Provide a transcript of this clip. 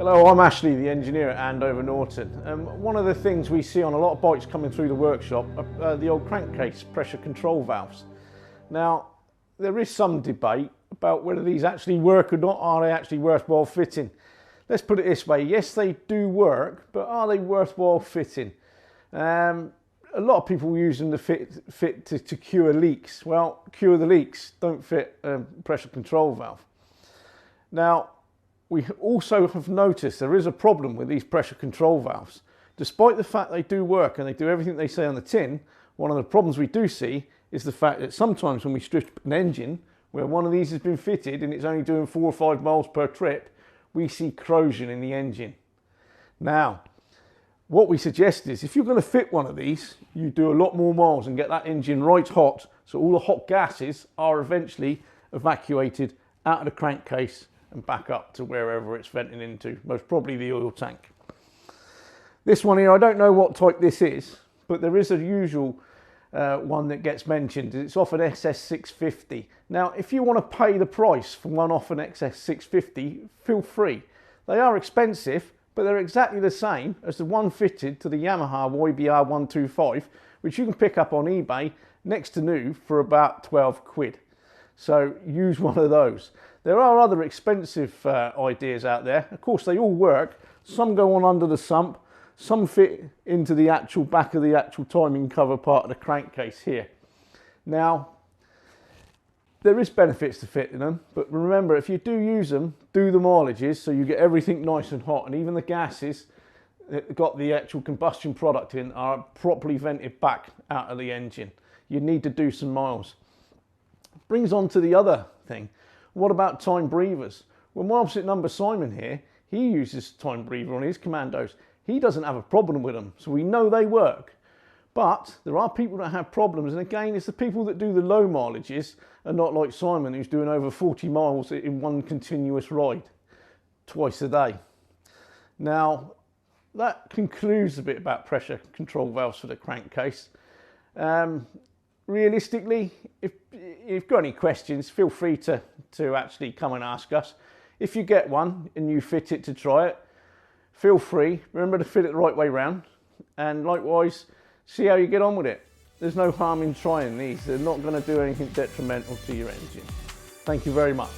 Hello, I'm Ashley, the engineer at Andover Norton. One of the things we see on a lot of bikes coming through the workshop are the old crankcase pressure control valves. Now, there is some debate about whether these actually work or not. Are they actually worthwhile fitting? Let's put it this way, yes they do work, but are they worthwhile fitting? A lot of people use them to fit to cure leaks. Well, cure the leaks, don't fit a pressure control valve. Now, we also have noticed there is a problem with these pressure control valves. Despite the fact they do work and they do everything they say on the tin, one of the problems we do see is the fact that sometimes when we strip an engine where one of these has been fitted and it's only doing 4 or 5 miles per trip, we see corrosion in the engine. Now, what we suggest is if you're going to fit one of these, you do a lot more miles and get that engine right hot, so all the hot gases are eventually evacuated out of the crankcase and back up to wherever it's venting into, most probably the oil tank. This one here, I don't know what type this is, but there is a usual one that gets mentioned. It's off an SS650. Now, if you want to pay the price for one off an SS650, feel free. They are expensive, but they're exactly the same as the one fitted to the Yamaha YBR125, which you can pick up on eBay next to new for about 12 quid. So use one of those. There are other expensive ideas out there. Of course, they all work. Some go on under the sump. Some fit into the actual back of the actual timing cover part of the crankcase here. Now, there is benefits to fitting them, but remember, if you do use them, do the mileages so you get everything nice and hot, and even the gases that got the actual combustion product in are properly vented back out of the engine. You need to do some miles. Brings on to the other thing. What about time breathers? Well, my opposite number Simon here, he uses time breather on his Commandos. He doesn't have a problem with them, so we know they work. But there are people that have problems, and again, it's the people that do the low mileages and not like Simon, who's doing over 40 miles in one continuous ride, twice a day. Now, that concludes a bit about pressure control valves for the crankcase. Realistically, if you've got any questions, feel free to actually come and ask us. If you get one and you fit it to try it, feel free. Remember to fit it the right way round, and likewise, see how you get on with it. There's no harm in trying these. They're not going to do anything detrimental to your engine. Thank you very much.